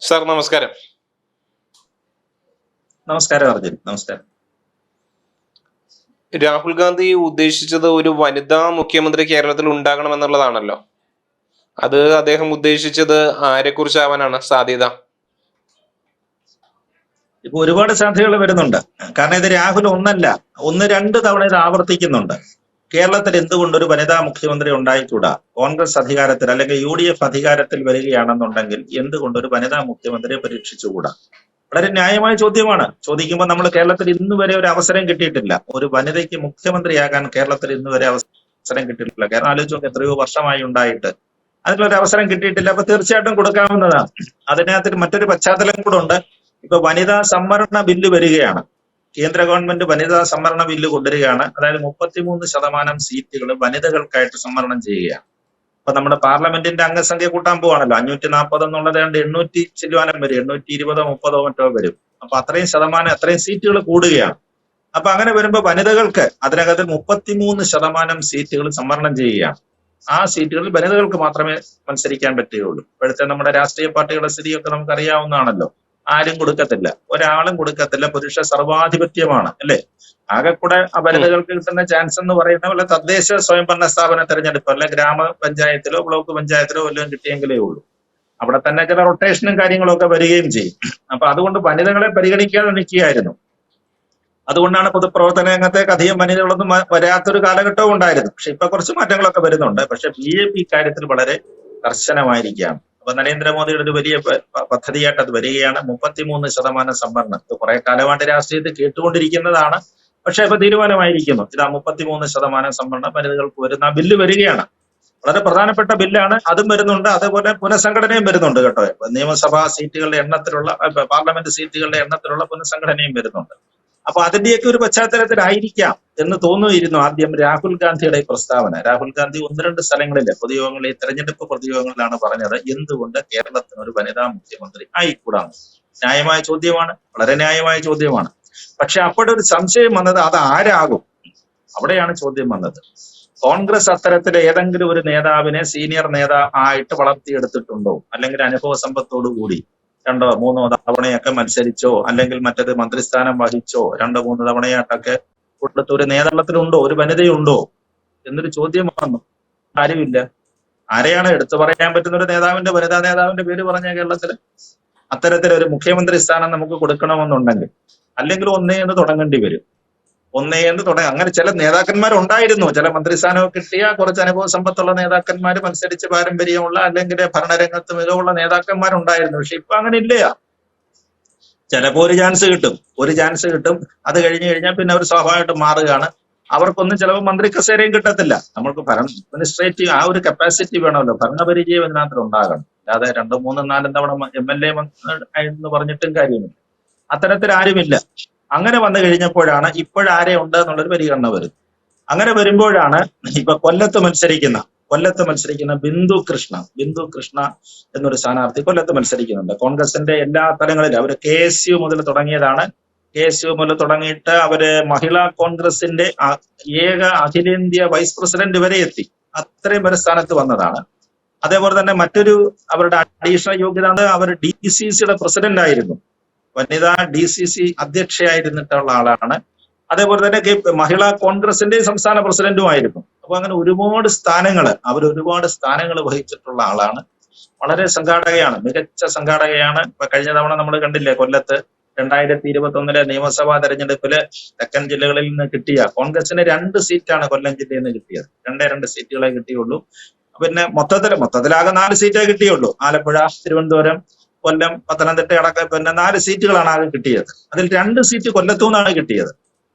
Sir നമസ്കാരം. നമസ്കാരം അർജുൻ. നമസ്കാരം. രാഹുൽ ഗാന്ധി ഉദ്ദേശിച്ചത് ഒരു വനിതാ മുഖ്യമന്ത്രി കേരളത്തിൽ ഉണ്ടാകണമെന്നുള്ളതാണല്ലോ. അത് അദ്ദേഹം ഉദ്ദേശിച്ചത് ആരെക്കുറിച്ചാവാനാണ് സാധ്യത? ഇപ്പൊ ഒരുപാട് സാധ്യതകൾ വരുന്നുണ്ട്. കാരണം ഇത് രാഹുൽ ഒന്ന് രണ്ട് തവണ ഇത് ആവർത്തിക്കുന്നുണ്ട്. കേരളത്തിൽ എന്തുകൊണ്ട് ഒരു വനിതാ മുഖ്യമന്ത്രി ഉണ്ടായിക്കൂടാ? കോൺഗ്രസ് അധികാരത്തിൽ അല്ലെങ്കിൽ UDF അധികാരത്തിൽ വരികയാണെന്നുണ്ടെങ്കിൽ എന്തുകൊണ്ട് ഒരു വനിതാ മുഖ്യമന്ത്രിയെ പരീക്ഷിച്ചുകൂടാ? വളരെ ന്യായമായ ചോദ്യമാണ്. ചോദിക്കുമ്പോൾ നമ്മൾ കേരളത്തിൽ ഇന്ന് വരെ ഒരു അവസരം കിട്ടിയിട്ടില്ല. ഒരു വനിതയ്ക്ക് മുഖ്യമന്ത്രിയാകാൻ കേരളത്തിൽ ഇന്ന് വരെ അവസരം കിട്ടിയിട്ടില്ല. കാരണം ആലോചിച്ച് നോക്ക്, എത്രയോ വർഷമായി ഉണ്ടായിട്ട് അതിനൊരു അവസരം കിട്ടിയിട്ടില്ല. അപ്പൊ തീർച്ചയായിട്ടും കൊടുക്കാവുന്നതാണ്. അതിനകത്ത് മറ്റൊരു പശ്ചാത്തലം കൂടെ ഉണ്ട്. ഇപ്പൊ വനിതാ സംവരണ ബില്ല് വരികയാണ്. കേന്ദ്ര ഗവൺമെന്റ് വനിതാ സംവരണ ബില്ല് കൊണ്ടുവരികയാണ്. അതായത് 33% സീറ്റുകൾ വനിതകൾക്കായിട്ട് സംവരണം ചെയ്യുകയാണ്. അപ്പൊ നമ്മുടെ പാർലമെന്റിന്റെ അംഗസംഖ്യ കൂട്ടാൻ പോവാണല്ലോ. 540 എന്നുള്ളത് 800 ചില്ലുവാനം വരും, 820 30 മറ്റോ വരും. അപ്പൊ അത്രയും ശതമാനം, അത്രയും സീറ്റുകൾ കൂടുകയാണ്. അപ്പൊ അങ്ങനെ വരുമ്പോ വനിതകൾക്ക് അതിനകത്ത് 33% സീറ്റുകൾ സംവരണം ചെയ്യുകയാണ്. ആ സീറ്റുകളിൽ വനിതകൾക്ക് മാത്രമേ മത്സരിക്കാൻ പറ്റുകയുള്ളൂ. ഇപ്പോഴത്തെ നമ്മുടെ രാഷ്ട്രീയ പാർട്ടികളുടെ സ്ഥിതിയൊക്കെ നമുക്ക് അറിയാവുന്നതാണല്ലോ. ആരും കൊടുക്കത്തില്ല, ഒരാളും കൊടുക്കത്തില്ല. പുരുഷ സർവാധിപത്യമാണ്, അല്ലെ? ആകെ കൂടെ ആ വനിതകൾക്ക് കിട്ടുന്ന ചാൻസ് എന്ന് പറയുന്ന വല്ല തദ്ദേശ സ്വയംഭരണ സ്ഥാപന തെരഞ്ഞെടുപ്പ്, അല്ലെ ഗ്രാമപഞ്ചായത്തിലോ ബ്ലോക്ക് പഞ്ചായത്തിലോ വല്ലതും കിട്ടിയെങ്കിലേ ഉള്ളൂ. അവിടെ തന്നെ ചില റൊട്ടേഷനും കാര്യങ്ങളും ഒക്കെ വരികയും ചെയ്യും. അപ്പൊ അതുകൊണ്ട് വനിതകളെ പരിഗണിക്കാതെ നിൽക്കുകയായിരുന്നു. അതുകൊണ്ടാണ് പൊതുപ്രവർത്തന രംഗത്തേക്ക് അധികം വനിതകളൊന്നും വരാത്തൊരു കാലഘട്ടവും ഉണ്ടായിരുന്നു. പക്ഷെ ഇപ്പൊ കുറച്ച് മാറ്റങ്ങളൊക്കെ വരുന്നുണ്ട്. പക്ഷെ BJP ഇക്കാര്യത്തിൽ വളരെ കർശനമായിരിക്കുകയാണ്. അപ്പൊ നരേന്ദ്രമോദിയുടെ ഒരു വലിയ പദ്ധതിയായിട്ട് അത് വരികയാണ്. 33% സംവരണം. ഇത് കുറെ കാലമായിട്ട് രാഷ്ട്രീയത്തിൽ കേട്ടുകൊണ്ടിരിക്കുന്നതാണ്. പക്ഷെ ഇപ്പൊ തീരുമാനമായിരിക്കുന്നു. ഇതാ 33% സംവരണം വനിതകൾക്ക് വരുന്ന ബില്ല് വരികയാണ്. വളരെ പ്രധാനപ്പെട്ട ബില്ലാണ്. അതും വരുന്നുണ്ട്. അതേപോലെ പുനഃസംഘടനയും വരുന്നുണ്ട് കേട്ടോ. നിയമസഭാ സീറ്റുകളുടെ എണ്ണത്തിലുള്ള, പാർലമെന്റ് സീറ്റുകളുടെ എണ്ണത്തിലുള്ള പുനഃസംഘടനയും വരുന്നുണ്ട്. അപ്പൊ അതിന്റെയൊക്കെ ഒരു പശ്ചാത്തലത്തിലായിരിക്കാം എന്ന് തോന്നുമായിരുന്നു ആദ്യം രാഹുൽ ഗാന്ധിയുടെ പ്രസ്താവന. രാഹുൽ ഗാന്ധി ഒന്ന് രണ്ട് സ്ഥലങ്ങളിലെ പൊതുയോഗങ്ങളിൽ, തെരഞ്ഞെടുപ്പ് പൊതുയോഗങ്ങളിലാണ് പറഞ്ഞത് എന്തുകൊണ്ട് കേരളത്തിന് ഒരു വനിതാ മുഖ്യമന്ത്രി ആയിക്കൂടാന്ന്. ന്യായമായ ചോദ്യമാണ്, വളരെ ന്യായമായ ചോദ്യമാണ്. പക്ഷെ അപ്പോഴൊരു സംശയം വന്നത് അത് ആരാകും? അവിടെയാണ് ചോദ്യം വന്നത്. കോൺഗ്രസ് അത്തരത്തിൽ ഏതെങ്കിലും ഒരു നേതാവിനെ സീനിയർ ആയിട്ട് വളർത്തിയെടുത്തിട്ടുണ്ടോ? അല്ലെങ്കിൽ അനുഭവ സമ്പത്തോടു കൂടി 2 3 തവണയൊക്കെ മത്സരിച്ചോ, അല്ലെങ്കിൽ മറ്റത് മന്ത്രിസ്ഥാനം വഹിച്ചോ 2 3 തവണയായിട്ടൊക്കെ കൊടുത്ത ഒരു നേതൃത്വത്തിലുണ്ടോ? ഒരു വനിതയുണ്ടോ എന്നൊരു ചോദ്യം വന്നു. ആരുമില്ല. ആരെയാണ് എടുത്തു പറയാൻ പറ്റുന്ന ഒരു വനിതാ നേതാവിന്റെ പേര് പറഞ്ഞ കേരളത്തില്? അത്തരത്തിലൊരു മുഖ്യമന്ത്രി സ്ഥാനം നമുക്ക് കൊടുക്കണമെന്നുണ്ടെങ്കിൽ അല്ലെങ്കിൽ ഒന്നേ എന്ന് തുടങ്ങേണ്ടി വരും. അങ്ങനെ ചില നേതാക്കന്മാരുണ്ടായിരുന്നു. ചില മന്ത്രിസ്ഥാനമൊക്കെ കിട്ടിയ കുറച്ച് അനുഭവ സമ്പത്തുള്ള നേതാക്കന്മാർ, മത്സരിച്ച് പാരമ്പര്യമുള്ള അല്ലെങ്കിൽ ഭരണരംഗത്ത് മികവുള്ള നേതാക്കന്മാരുണ്ടായിരുന്നു. പക്ഷെ ഇപ്പൊ അങ്ങനെ ഇല്ല. ചിലപ്പോ ഒരു ചാൻസ് കിട്ടും. അത് കഴിഞ്ഞു കഴിഞ്ഞാൽ പിന്നെ അവർ സ്വാഭാവികമായിട്ട് മാറുകയാണ്. അവർക്കൊന്നും ചിലപ്പോൾ മന്ത്രി കസേരയും കിട്ടത്തില്ല. നമ്മൾക്ക് അഡ്മിനിസ്ട്രേറ്റീവ് ആ ഒരു കപ്പാസിറ്റി വേണമല്ലോ, ഭരണപരിചയം ഇതിനകത്ത് ഉണ്ടാകണം. അല്ലാതെ 2 3 4 തവണ MLA എന്ന് പറഞ്ഞിട്ടും കാര്യമില്ല. അത്തരത്തിൽ ആരുമില്ല. അങ്ങനെ വന്നു കഴിഞ്ഞപ്പോഴാണ് ഇപ്പോഴാരെ ഉണ്ട് എന്നുള്ളൊരു പരിഗണന വരുന്നത്. അങ്ങനെ വരുമ്പോഴാണ് ഇപ്പൊ കൊല്ലത്ത് മത്സരിക്കുന്ന ബിന്ദു കൃഷ്ണ എന്നൊരു സ്ഥാനാർത്ഥി കൊല്ലത്ത് മത്സരിക്കുന്നുണ്ട്. കോൺഗ്രസിന്റെ എല്ലാ തലങ്ങളിലും അവര് KSU മുതൽ തുടങ്ങിയതാണ്. KSU മുതൽ തുടങ്ങിയിട്ട് അവര് മഹിളാ കോൺഗ്രസിന്റെ ഏക അഖിലേന്ത്യാ വൈസ് പ്രസിഡന്റ് വരെ എത്തി. അത്രയും വരെ സ്ഥാനത്ത് വന്നതാണ്. അതേപോലെ തന്നെ മറ്റൊരു അവരുടെ അഡീഷണൽ യോഗ്യത, അവർ DCCയുടെ പ്രസിഡന്റ് ആയിരുന്നു. വനിതാ DCC അധ്യക്ഷയായിരുന്നിട്ടുള്ള ആളാണ്. അതേപോലെ തന്നെ മഹിളാ കോൺഗ്രസിന്റെ സംസ്ഥാന പ്രസിഡന്റുമായിരുന്നു. അപ്പൊ അങ്ങനെ ഒരുപാട് സ്ഥാനങ്ങൾ വഹിച്ചിട്ടുള്ള ആളാണ്. വളരെ സംഘാടകയാണ്, മികച്ച സംഘാടകയാണ്. ഇപ്പൊ കഴിഞ്ഞ തവണ നമ്മൾ കണ്ടില്ലേ, കൊല്ലത്ത് 2021 നിയമസഭാ തെരഞ്ഞെടുപ്പില് തെക്കൻ ജില്ലകളിൽ നിന്ന് കിട്ടിയ കോൺഗ്രസിന് 2 സീറ്റാണ് കൊല്ലം ജില്ലയിൽ നിന്ന് കിട്ടിയത്. 2 സീറ്റുകളെ കിട്ടിയുള്ളൂ. പിന്നെ മൊത്തത്തിലാകെ 4 സീറ്റേ കിട്ടിയുള്ളൂ. ആലപ്പുഴ, തിരുവനന്തപുരം, കൊല്ലം, പത്തനംതിട്ട അടക്കം പിന്നെ 4 സീറ്റുകളാണ് ആകെ കിട്ടിയത്. അതിൽ 2 സീറ്റ് കൊല്ലത്തുനിന്നാണ് കിട്ടിയത്.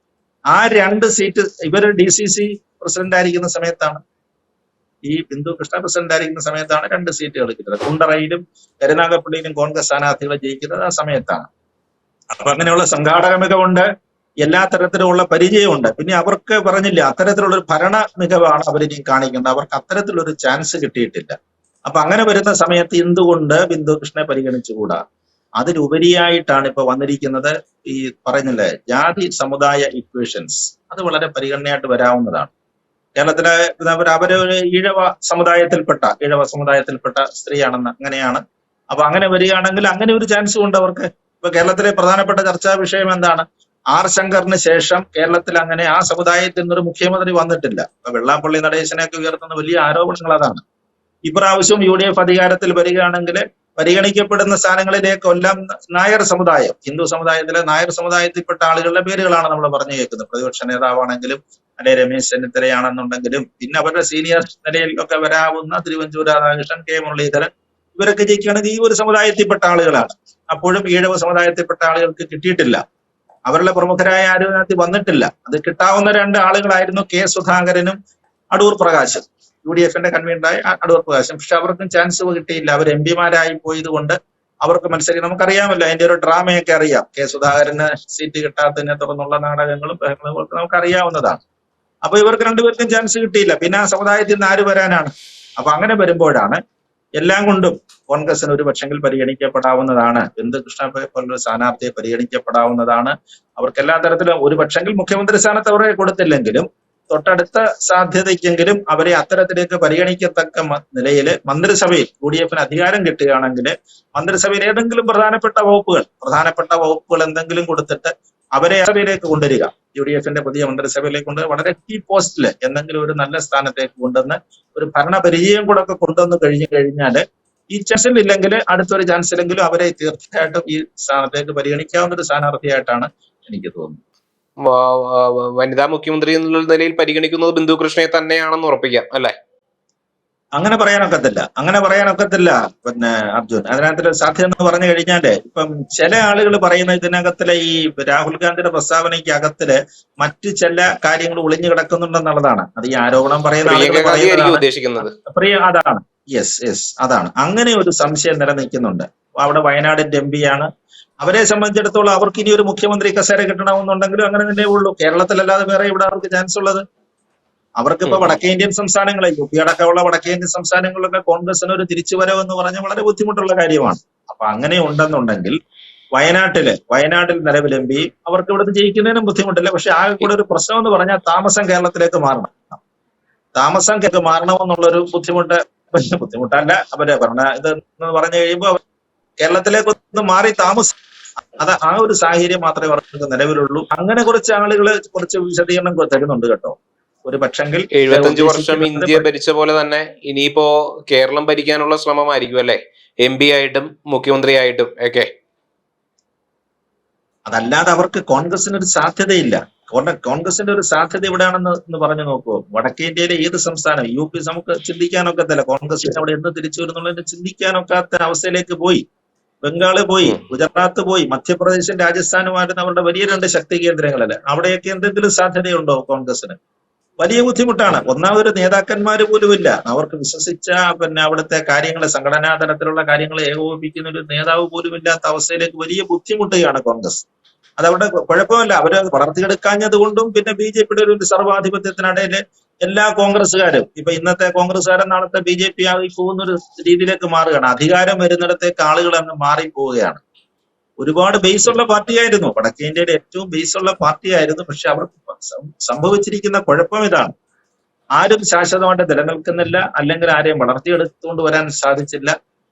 ആ 2 സീറ്റ് ഇവര് DCC പ്രസിഡന്റ് ആയിരിക്കുന്ന സമയത്താണ്, ഈ ബിന്ദു കൃഷ്ണ പ്രസിഡന്റ് ആയിരിക്കുന്ന സമയത്താണ് 2 സീറ്റുകൾ കിട്ടുന്നത്. കുണ്ടറയിലും കരുനാഗപ്പള്ളിയിലും കോൺഗ്രസ് സ്ഥാനാർത്ഥികളെ ജയിക്കുന്നത് ആ സമയത്താണ്. അപ്പൊ അങ്ങനെയുള്ള സംഘാടക മികവുണ്ട്, എല്ലാ തരത്തിലുള്ള പരിചയമുണ്ട്. പിന്നെ അവർക്ക് പറഞ്ഞില്ല, അത്തരത്തിലുള്ള ഒരു ഭരണ മികവാണ് അവരിനി കാണിക്കേണ്ടത്. അവർക്ക് അത്തരത്തിലൊരു ചാൻസ് കിട്ടിയിട്ടില്ല. അപ്പൊ അങ്ങനെ വരുന്ന സമയത്ത് എന്തുകൊണ്ട് ബിന്ദു കൃഷ്ണനെ പരിഗണിച്ചുകൂടാ? അതിലുപരിയായിട്ടാണ് ഇപ്പൊ വന്നിരിക്കുന്നത് ഈ പറയുന്നില്ലേ, ജാതി സമുദായ ഇക്വേഷൻസ്. അത് വളരെ പരിഗണനയായിട്ട് വരാവുന്നതാണ്. കേരളത്തിലെ അവര് ഈഴവ സമുദായത്തിൽപ്പെട്ട സ്ത്രീയാണെന്ന് അങ്ങനെയാണ് അപ്പൊ അങ്ങനെ വരികയാണെങ്കിൽ അങ്ങനെ ഒരു ചാൻസും ഉണ്ട് അവർക്ക്. ഇപ്പൊ കേരളത്തിലെ പ്രധാനപ്പെട്ട ചർച്ചാ വിഷയം എന്താണ്? ആർ ശങ്കറിന് ശേഷം കേരളത്തിൽ അങ്ങനെ ആ സമുദായത്തിൽ നിന്നൊരു മുഖ്യമന്ത്രി വന്നിട്ടില്ല. ഇപ്പൊ വെള്ളാപ്പള്ളി നടേശനെയൊക്കെ ഉയർത്തുന്ന വലിയ ആരോപണങ്ങൾ അതാണ്. ഇപ്രാവശ്യം UDF അധികാരത്തിൽ വരികയാണെങ്കിൽ പരിഗണിക്കപ്പെടുന്ന സ്ഥാനങ്ങളിലേക്കെല്ലാം നായർ സമുദായം, ഹിന്ദു സമുദായത്തിലെ നായർ സമുദായത്തിൽപ്പെട്ട ആളുകളുടെ പേരുകളാണ് നമ്മൾ പറഞ്ഞു കേൾക്കുന്നത്. പ്രതിപക്ഷ നേതാവാണെങ്കിലും അല്ലെ രമേശ് ചെന്നിത്തലയാണെന്നുണ്ടെങ്കിലും പിന്നെ അവരുടെ സീനിയർ നിലയിലൊക്കെ വരാവുന്ന തിരുവഞ്ചൂർ രാധാകൃഷ്ണൻ, കെ മുരളീധരൻ, ഇവരൊക്കെ ജയിക്കുകയാണെങ്കിൽ ഈ ഒരു സമുദായത്തിൽപ്പെട്ട ആളുകളാണ്. അപ്പോഴും ഈഴവ സമുദായത്തിൽപ്പെട്ട ആളുകൾക്ക് കിട്ടിയിട്ടില്ല. അവരുടെ പ്രമുഖരായ ആരും അതിനകത്ത് വന്നിട്ടില്ല. അത് കിട്ടാവുന്ന രണ്ട് ആളുകളായിരുന്നു കെ സുധാകരനും അടൂർ പ്രകാശും, UDFന്റെ കൺവീനറായ അടൂർ പ്രകാശും. പക്ഷെ അവർക്കും ചാൻസ് കിട്ടിയില്ല. അവർ MP മാരായി പോയത് കൊണ്ട് അവർക്ക് മത്സരിക്കും. നമുക്കറിയാമല്ലോ അതിന്റെ ഒരു ഡ്രാമയൊക്കെ അറിയാം. കെ സുധാകരന് സീറ്റ് കിട്ടാത്തതിനെ തുടർന്നുള്ള നാടകങ്ങളും ബഹളങ്ങളും ഒക്കെ നമുക്കറിയാവുന്നതാണ്. അപ്പൊ ഇവർക്ക് രണ്ടുപേർക്കും ചാൻസ് കിട്ടിയില്ല. പിന്നെ ആ സമുദായത്തിൽ നിന്ന് ആര് വരാനാണ്? അപ്പൊ അങ്ങനെ വരുമ്പോഴാണ് എല്ലാം കൊണ്ടും കോൺഗ്രസിന് ഒരു പക്ഷെങ്കിൽ പരിഗണിക്കപ്പെടാവുന്നതാണ്. ബിന്ദുകൃഷ്ണ പോലൊരു സ്ഥാനാർത്ഥിയെ പരിഗണിക്കപ്പെടാവുന്നതാണ്. അവർക്ക് എല്ലാ തരത്തിലും ഒരു പക്ഷെങ്കിൽ മുഖ്യമന്ത്രി സ്ഥാനത്ത് അവരെ കൊടുത്തില്ലെങ്കിലും തൊട്ടടുത്ത സാധ്യതയ്ക്കെങ്കിലും അവരെ അത്തരത്തിലേക്ക് പരിഗണിക്കത്തക്ക നിലയിൽ മന്ത്രിസഭയിൽ UDFന് അധികാരം കിട്ടുകയാണെങ്കിൽ മന്ത്രിസഭയിൽ ഏതെങ്കിലും പ്രധാനപ്പെട്ട വകുപ്പുകൾ എന്തെങ്കിലും കൊടുത്തിട്ട് അവരെ സഭയിലേക്ക് കൊണ്ടുവരിക, UDFന്റെ പുതിയ മന്ത്രിസഭയിലേക്ക് കൊണ്ട് വളരെ കീ പോസ്റ്റിൽ എന്തെങ്കിലും ഒരു നല്ല സ്ഥാനത്തേക്ക് കൊണ്ടുവന്ന് ഒരു ഭരണപരിചയം കൂടെ ഒക്കെ കൊണ്ടുവന്ന് കഴിഞ്ഞാല് ഈ ചാൻസിൽ ഇല്ലെങ്കിൽ അടുത്തൊരു ചാൻസിലെങ്കിലും അവരെ തീർച്ചയായിട്ടും ഈ സ്ഥാനത്തേക്ക് പരിഗണിക്കാവുന്ന ഒരു സ്ഥാനാർത്ഥിയായിട്ടാണ് എനിക്ക് തോന്നുന്നത്. വനിതാ മുഖ്യമന്ത്രി എന്നുള്ള നിലയിൽ പരിഗണിക്കുന്നത് ബിന്ദു കൃഷ്ണയെ തന്നെയാണെന്ന് ഉറപ്പിക്കാം അല്ലെ? അങ്ങനെ പറയാനൊക്കത്തില്ല പിന്നെ അർജുൻ. അതിനകത്ത് സാധ്യത എന്ന് പറഞ്ഞു കഴിഞ്ഞാല് ഇപ്പം ചില ആളുകൾ പറയുന്ന ഇതിനകത്തിലെ ഈ രാഹുൽ ഗാന്ധിയുടെ പ്രസ്താവനയ്ക്ക് അകത്തില് മറ്റു ചില കാര്യങ്ങൾ ഒളിഞ്ഞു കിടക്കുന്നുണ്ടെന്നുള്ളതാണ്. അത് ഈ ആരോപണം പറയുന്ന ആളുകൾ ഉദ്ദേശിക്കുന്നത് അതാണ്. യെസ് അതാണ്. അങ്ങനെ ഒരു സംശയം നിലനിൽക്കുന്നുണ്ട്. അവിടെ വയനാടിന്റെ MP അവരെ സംബന്ധിച്ചിടത്തോളം അവർക്ക് ഇനി ഒരു മുഖ്യമന്ത്രി കസേര കിട്ടണമെന്നുണ്ടെങ്കിലും അങ്ങനെ തന്നെ ഉള്ളൂ. കേരളത്തിലല്ലാതെ വേറെ ഇവിടെ അവർക്ക് ചാൻസ് ഉള്ളത്. അവർക്കിപ്പോ വടക്കേ ഇന്ത്യൻ സംസ്ഥാനങ്ങളെ UP അടക്കമുള്ള വടക്കേ ഇന്ത്യൻ സംസ്ഥാനങ്ങളിലൊക്കെ കോൺഗ്രസിന് ഒരു തിരിച്ചുവരവ് എന്ന് പറഞ്ഞാൽ വളരെ ബുദ്ധിമുട്ടുള്ള കാര്യമാണ്. അപ്പൊ അങ്ങനെ ഉണ്ടെന്നുണ്ടെങ്കിൽ വയനാട്ടിൽ നിലവിൽ MP അവർക്ക് ഇവിടുന്ന് ജയിക്കുന്നതിനും ബുദ്ധിമുട്ടില്ല. പക്ഷെ ആകെ കൂടെ ഒരു പ്രശ്നം എന്ന് പറഞ്ഞാൽ താമസം കേരളത്തിലേക്ക് മാറണമെന്നുള്ളൊരു ബുദ്ധിമുട്ടല്ല അവരെ ഭരണ ഇതെന്ന് പറഞ്ഞു കഴിയുമ്പോൾ കേരളത്തിലേക്ക് ഒന്ന് മാറി ആ ഒരു സാഹചര്യം മാത്രമേ അവർക്ക് നിലവിലുള്ളൂ. അങ്ങനെ കുറച്ച് ആളുകൾ കുറച്ച് വിശദീകരണം തരുന്നുണ്ട് കേട്ടോ. ഒരു പക്ഷെങ്കിൽ 75 വർഷം ഇന്ത്യ ഭരിച്ച പോലെ തന്നെ ഇനിയിപ്പോ കേരളം ഭരിക്കാനുള്ള ശ്രമമായിരിക്കും അല്ലെ, MP ആയിട്ടും മുഖ്യമന്ത്രി ആയിട്ടും ഒക്കെ. അതല്ലാതെ അവർക്ക് കോൺഗ്രസിന് ഒരു സാധ്യതയില്ല. കോൺഗ്രസിന്റെ ഒരു സാധ്യത എവിടെയാണെന്ന് പറഞ്ഞു നോക്കൂ. വടക്കേ ഇന്ത്യയിലെ ഏത് സംസ്ഥാനം, UP നമുക്ക് ചിന്തിക്കാനൊക്കത്തില്ല. കോൺഗ്രസിന് അവിടെ എന്ന് തിരിച്ചു വരുന്നുള്ളതിന് ചിന്തിക്കാനൊക്കാത്ത അവസ്ഥയിലേക്ക് പോയി. ബംഗാള് പോയി, ഗുജറാത്ത് പോയി, മധ്യപ്രദേശും രാജസ്ഥാനുമായിരുന്നു അവരുടെ വലിയ രണ്ട് ശക്തി കേന്ദ്രങ്ങളല്ലേ. അവിടെയൊക്കെ എന്തെങ്കിലും സാധ്യതയുണ്ടോ കോൺഗ്രസിന്? വലിയ ബുദ്ധിമുട്ടാണ്. ഒന്നാമതൊരു നേതാക്കന്മാര് പോലുമില്ല. അവർക്ക് വിശ്വസിച്ച അവിടുത്തെ കാര്യങ്ങളെ, സംഘടനാ തലത്തിലുള്ള കാര്യങ്ങളെ ഏകോപിപ്പിക്കുന്ന ഒരു നേതാവ് പോലും ഇല്ലാത്ത അവസ്ഥയിലേക്ക് വലിയ ബുദ്ധിമുട്ടുകയാണ് കോൺഗ്രസ്. അതവിടെ കുഴപ്പമില്ല, അവര് വളർത്തിയെടുക്കാഞ്ഞത് കൊണ്ടും പിന്നെ BJPയുടെ ഒരു സർവാധിപത്യത്തിനിടയില് എല്ലാ കോൺഗ്രസ്സുകാരും ഇപ്പൊ ഇന്നത്തെ കോൺഗ്രസ്സുകാരൻ നാളത്തെ BJP ആയി പോകുന്ന ഒരു രീതിയിലേക്ക് മാറുകയാണ്. അധികാരം വരുന്നിടത്തേക്ക് ആളുകൾ അങ്ങ് മാറിപ്പോവുകയാണ്. ഒരുപാട് ബേസ് ഉള്ള പാർട്ടിയായിരുന്നു, വടക്കേ ഇന്ത്യയുടെ ഏറ്റവും ബേസ് ഉള്ള പാർട്ടിയായിരുന്നു. പക്ഷെ അവർക്ക് സംഭവിച്ചിരിക്കുന്ന കുഴപ്പം ഇതാണ്, ആരും ശാശ്വതമായിട്ട് നിലനിൽക്കുന്നില്ല, അല്ലെങ്കിൽ ആരെയും വളർത്തിയെടുത്തുകൊണ്ട് വരാൻ സാധിച്ചില്ല.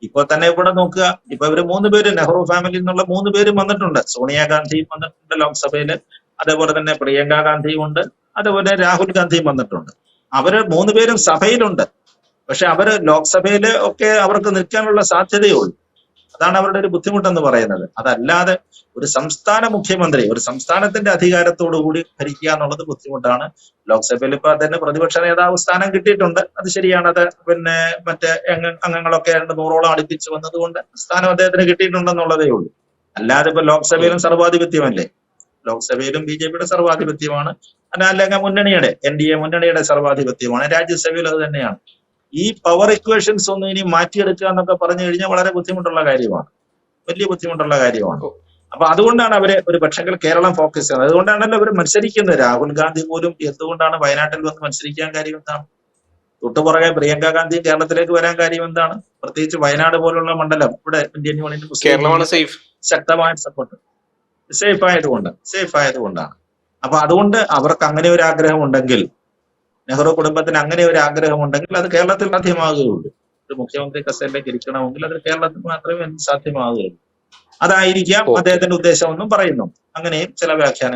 ഇപ്പൊ തന്നെ ഇവിടെ നോക്കുക, ഇപ്പൊ ഇവര് 3 പേര് നെഹ്റു ഫാമിലിയിൽ നിന്നുള്ള 3 പേരും വന്നിട്ടുണ്ട്. സോണിയാഗാന്ധിയും വന്നിട്ടുണ്ട് ലോക്സഭയില്, അതേപോലെ തന്നെ പ്രിയങ്ക ഗാന്ധിയും ഉണ്ട്, അതേപോലെ രാഹുൽ ഗാന്ധിയും വന്നിട്ടുണ്ട്. അവര് 3 പേരും സഭയിലുണ്ട്. പക്ഷെ അവര് ലോക്സഭയില് ഒക്കെ അവർക്ക് നിൽക്കാനുള്ള സാധ്യതയുള്ളൂ. അതാണ് അവരുടെ ഒരു ബുദ്ധിമുട്ടെന്ന് പറയുന്നത്. അതല്ലാതെ ഒരു സംസ്ഥാന മുഖ്യമന്ത്രി, ഒരു സംസ്ഥാനത്തിന്റെ അധികാരത്തോടു കൂടി ഭരിക്കുക എന്നുള്ളത് ബുദ്ധിമുട്ടാണ്. ലോക്സഭയിൽ ഇപ്പൊ തന്നെ പ്രതിപക്ഷ നേതാവ് സ്ഥാനം കിട്ടിയിട്ടുണ്ട്, അത് ശരിയാണ്. അത് പിന്നെ മറ്റേ അംഗങ്ങളൊക്കെ 100ഓളം അടുപ്പിച്ച് വന്നതുകൊണ്ട് സ്ഥാനം അദ്ദേഹത്തിന് കിട്ടിയിട്ടുണ്ടെന്നുള്ളതേ ഉള്ളൂ. അല്ലാതെ ഇപ്പൊ ലോക്സഭയിലും സർവാധിപത്യമല്ലേ, ലോക്സഭയിലും BJPയുടെ സർവാധിപത്യമാണ്, അല്ലെങ്കിൽ മുന്നണിയുടെ NDA മുന്നണിയുടെ സർവാധിപത്യമാണ്. രാജ്യസഭയിൽ അത് തന്നെയാണ്. ഈ പവർ ഇക്വേഷൻസ് ഒന്നും ഇനി മാറ്റിയെടുക്കുക എന്നൊക്കെ പറഞ്ഞു കഴിഞ്ഞാൽ വളരെ ബുദ്ധിമുട്ടുള്ള കാര്യമാണ്, വലിയ ബുദ്ധിമുട്ടുള്ള കാര്യമാണ്. അപ്പൊ അതുകൊണ്ടാണ് അവര് ഒരു പക്ഷെങ്കിൽ കേരളം ഫോക്കസ് ചെയ്യുന്നത്. അതുകൊണ്ടാണല്ലോ അവർ മത്സരിക്കുന്നത്. രാഹുൽ ഗാന്ധി പോലും എന്തുകൊണ്ടാണ് വയനാട്ടിൽ വന്ന് മത്സരിക്കാൻ കാര്യം എന്താണ്? തൊട്ടുപുറകെ പ്രിയങ്ക ഗാന്ധി കേരളത്തിലേക്ക് വരാൻ കാര്യം എന്താണ്? പ്രത്യേകിച്ച് വയനാട് പോലുള്ള മണ്ഡലം ഇവിടെ ഇന്ത്യൻ യൂണിയൻ ശക്തമായ സപ്പോർട്ട് സേഫ് ആയതുകൊണ്ടാണ്. അപ്പൊ അതുകൊണ്ട് അവർക്ക് അങ്ങനെ ഒരു ആഗ്രഹം ഉണ്ടെങ്കിൽ, നെഹ്റു കുടുംബത്തിന് അങ്ങനെ ഒരു ആഗ്രഹം ഉണ്ടെങ്കിൽ അത് കേരളത്തിൽ സാധ്യമാകുകയുള്ളൂ. ഒരു മുഖ്യമന്ത്രി കസേരയിലേക്ക് ഇരിക്കണമെങ്കിൽ അത് കേരളത്തിൽ മാത്രമേ സാധ്യമാവുകയുള്ളൂ. അതായിരിക്കാം ഓക്കെ. അദ്ദേഹത്തിന്റെ ഉദ്ദേശം എന്നും പറയുന്നു. അങ്ങനെയും ചില വ്യാഖ്യാനങ്ങൾ